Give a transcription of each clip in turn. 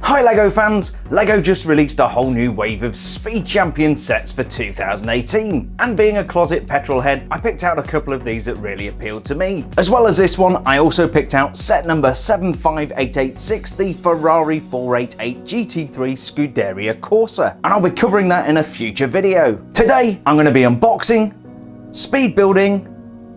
Hi LEGO fans! LEGO just released a whole new wave of Speed Champions sets for 2018, and being a closet petrol head, I picked out a couple of these that really appealed to me. As well as this one, I also picked out set number 75886, the Ferrari 488 GT3 Scuderia Corsa, and I'll be covering that in a future video. Today, I'm going to be unboxing, speed building,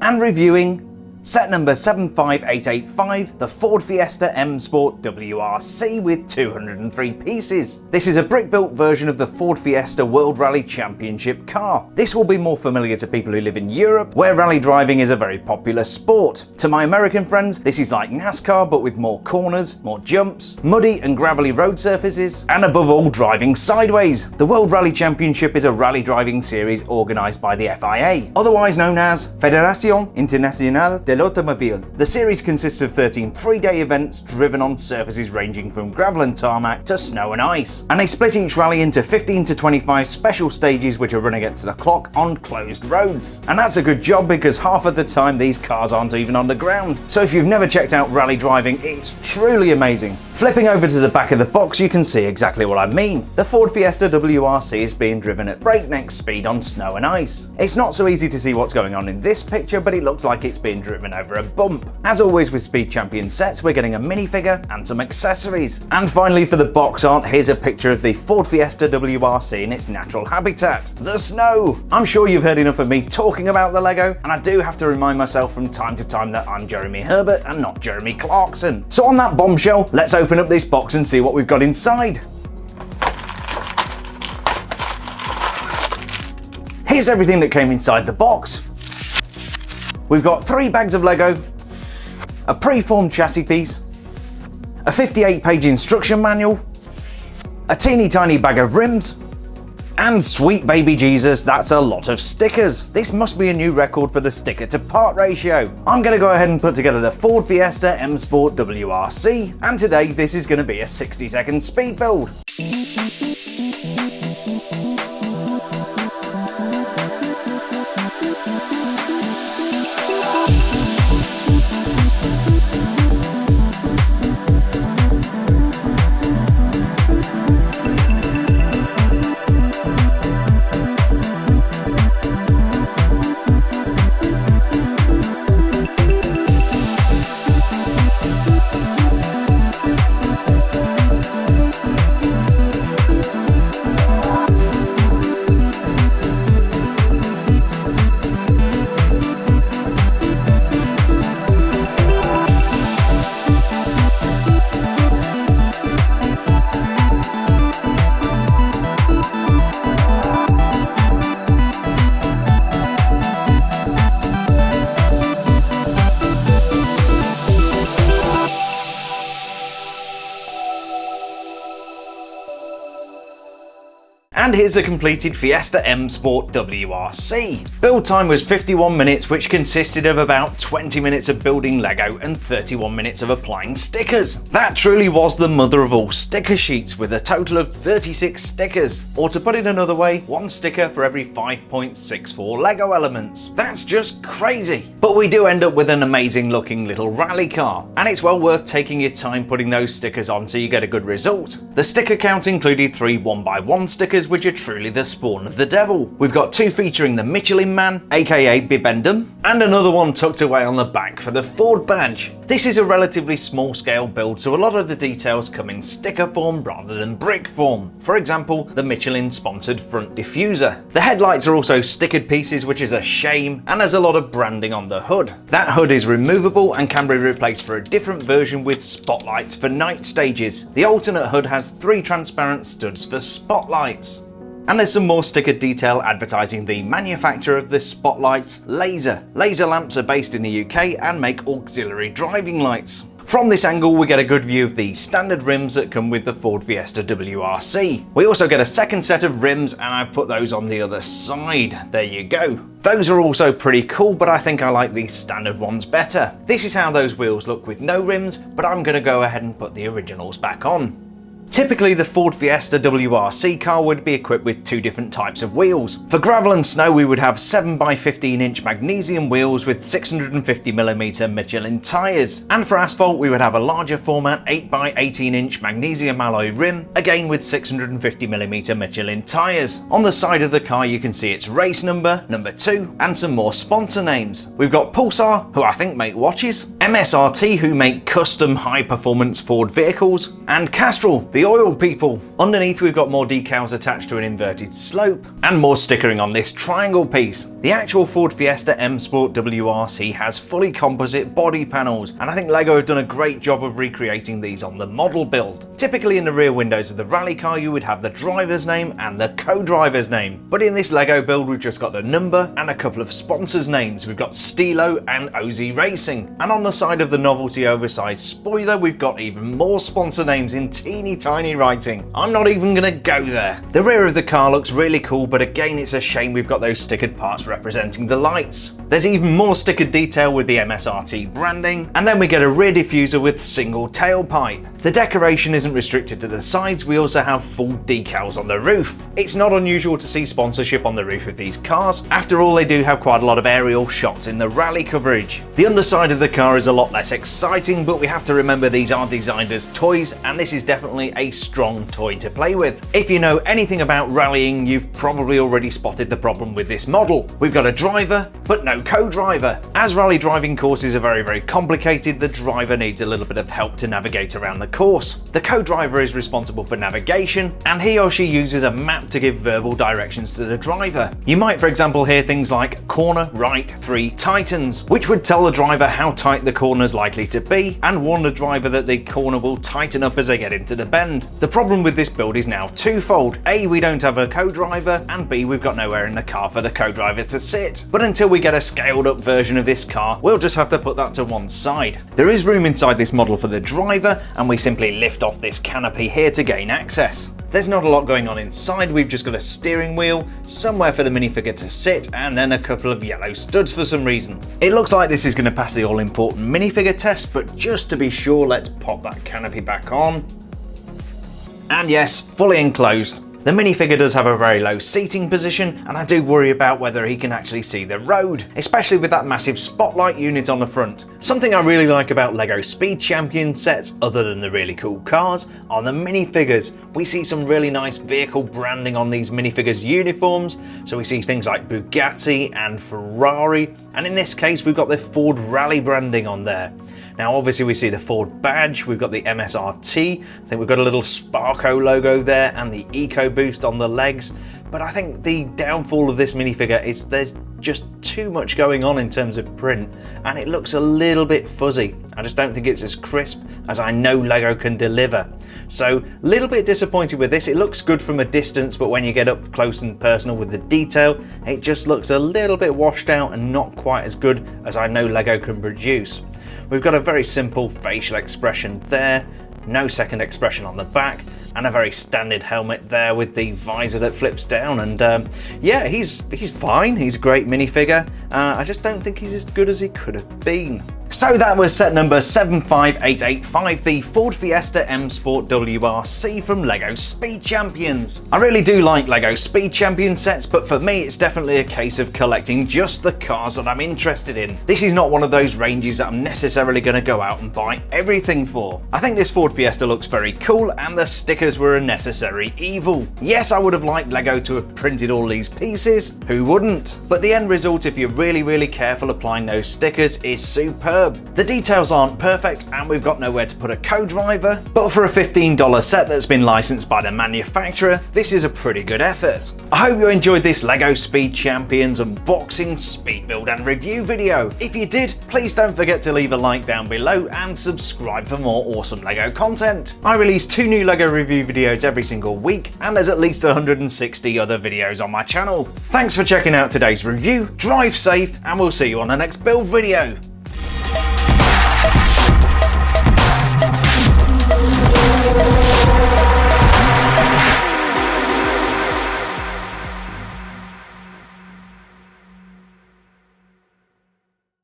and reviewing set number 75885, the Ford Fiesta M-Sport WRC with 203 pieces. This is a brick-built version of the Ford Fiesta World Rally Championship car. This will be more familiar to people who live in Europe, where rally driving is a very popular sport. To my American friends, this is like NASCAR but with more corners, more jumps, muddy and gravelly road surfaces, and above all, driving sideways. The World Rally Championship is a rally driving series organised by the FIA, otherwise known as Federación Internacional del Automóvil. The series consists of 13 three-day events driven on surfaces ranging from gravel and tarmac to snow and ice. And they split each rally into 15 to 25 special stages which are run against the clock on closed roads. And that's a good job because half of the time these cars aren't even on the ground. So if you've never checked out rally driving, it's truly amazing. Flipping over to the back of the box, you can see exactly what I mean. The Ford Fiesta WRC is being driven at breakneck speed on snow and ice. It's not so easy to see what's going on in this picture, but it looks like it's being driven over a bump. As always with Speed Champions sets, we're getting a minifigure and some accessories. And finally for the box art, here's a picture of the Ford Fiesta WRC in its natural habitat, the snow. I'm sure you've heard enough of me talking about the LEGO, and I do have to remind myself from time to time that I'm Jeremy Herbert and not Jeremy Clarkson. So on that bombshell, let's open up this box and see what we've got inside. Here's everything that came inside the box. We've got 3 bags of LEGO, a pre-formed chassis piece, a 58-page instruction manual, a teeny tiny bag of rims, and sweet baby Jesus, that's a lot of stickers. This must be a new record for the sticker to part ratio. I'm going to go ahead and put together the Ford Fiesta M-Sport WRC, and today this is going to be a 60-second speed build. And here's a completed Fiesta M-Sport WRC. Build time was 51 minutes, which consisted of about 20 minutes of building LEGO and 31 minutes of applying stickers. That truly was the mother of all sticker sheets, with a total of 36 stickers. Or to put it another way, 1 sticker for every 5.64 LEGO elements. That's just crazy. But we do end up with an amazing looking little rally car, and it's well worth taking your time putting those stickers on so you get a good result. The sticker count included 3 1x1 stickers, which are truly the spawn of the devil. We've got 2 featuring the Michelin Man, aka Bibendum, and another one tucked away on the back for the Ford badge. This is a relatively small scale build, so a lot of the details come in sticker form rather than brick form. For example, the Michelin sponsored front diffuser. The headlights are also stickered pieces, which is a shame, and there's a lot of branding on the hood. That hood is removable and can be replaced for a different version with spotlights for night stages. The alternate hood has 3 transparent studs for spotlights. And there's some more sticker detail advertising the manufacturer of the spotlight, Laser. Laser lamps are based in the UK and make auxiliary driving lights. From this angle, we get a good view of the standard rims that come with the Ford Fiesta WRC. We also get a second set of rims, and I've put those on the other side. There you go. Those are also pretty cool, but I think I like these standard ones better. This is how those wheels look with no rims, but I'm going to go ahead and put the originals back on. Typically the Ford Fiesta WRC car would be equipped with two different types of wheels. For gravel and snow we would have 7x15-inch magnesium wheels with 650mm Michelin tyres, and for asphalt we would have a larger format 8x18-inch magnesium alloy rim, again with 650mm Michelin tyres. On the side of the car you can see its race number, number 2, and some more sponsor names. We've got Pulsar, who I think make watches, MSRT, who make custom high-performance Ford vehicles, and Castrol, the oil people. Underneath we've got more decals attached to an inverted slope, and more stickering on this triangle piece. The actual Ford Fiesta M-Sport WRC has fully composite body panels, and I think LEGO have done a great job of recreating these on the model build. Typically in the rear windows of the rally car you would have the driver's name and the co-driver's name, but in this LEGO build we've just got the number and a couple of sponsors' names. We've got Stilo and OZ Racing, and on the side of the novelty oversized spoiler we've got even more sponsor names in teeny tiny writing. I'm not even gonna go there. The rear of the car looks really cool, but again it's a shame we've got those stickered parts representing the lights. There's even more stickered detail with the MSRT branding, and then we get a rear diffuser with single tailpipe. The decoration isn't restricted to the sides, we also have full decals on the roof. It's not unusual to see sponsorship on the roof of these cars. After all, they do have quite a lot of aerial shots in the rally coverage. The underside of the car is a lot less exciting, but we have to remember these are designed as toys, and this is definitely a strong toy to play with. If you know anything about rallying, you've probably already spotted the problem with this model. We've got a driver, but no co-driver. As rally driving courses are very complicated, the driver needs a little bit of help to navigate around the course. The co-driver is responsible for navigation, and he or she uses a map to give verbal directions to the driver. You might, for example, hear things like corner right 3 tightens, which would tell the driver how tight the corner is likely to be and warn the driver that the corner will tighten up as they get into the bend. The problem with this build is now twofold. A, we don't have a co-driver, and B, we've got nowhere in the car for the co-driver to sit. But until we get a scaled up version of this car, we'll just have to put that to one side. There is room inside this model for the driver, and we simply lift off this canopy here to gain access. There's not a lot going on inside. We've just got a steering wheel, somewhere for the minifigure to sit, and then a couple of yellow studs for some reason. It looks like this is going to pass the all-important minifigure test, but just to be sure, let's pop that canopy back on. And yes, fully enclosed. The minifigure does have a very low seating position, and I do worry about whether he can actually see the road, especially with that massive spotlight unit on the front. Something I really like about LEGO Speed Champions sets, other than the really cool cars, are the minifigures. We see some really nice vehicle branding on these minifigures' uniforms, so we see things like Bugatti and Ferrari, and in this case we've got the Ford Rally branding on there. Now obviously we see the Ford badge, we've got the MSRT, I think we've got a little Sparco logo there and the EcoBoost on the legs, but I think the downfall of this minifigure is there's just too much going on in terms of print, and it looks a little bit fuzzy. I just don't think it's as crisp as I know LEGO can deliver. So a little bit disappointed with this. It looks good from a distance, but when you get up close and personal with the detail, it just looks a little bit washed out and not quite as good as I know LEGO can produce. We've got a very simple facial expression there, no second expression on the back, and a very standard helmet there with the visor that flips down, and yeah, he's fine. He's a great minifigure. I just don't think he's as good as he could have been. So that was set number 75885, the Ford Fiesta M-Sport WRC from LEGO Speed Champions. I really do like LEGO Speed Champions sets, but for me it's definitely a case of collecting just the cars that I'm interested in. This is not one of those ranges that I'm necessarily going to go out and buy everything for. I think this Ford Fiesta looks very cool, and the stickers were a necessary evil. Yes, I would have liked LEGO to have printed all these pieces, who wouldn't? But the end result, if you're really careful applying those stickers, is superb. The details aren't perfect, and we've got nowhere to put a co-driver, but for a $15 set that's been licensed by the manufacturer, this is a pretty good effort. I hope you enjoyed this LEGO Speed Champions unboxing, speed build and review video. If you did, please don't forget to leave a like down below and subscribe for more awesome LEGO content. I release 2 new LEGO review videos every single week, and there's at least 160 other videos on my channel. Thanks for checking out today's review, drive safe, and we'll see you on the next build video.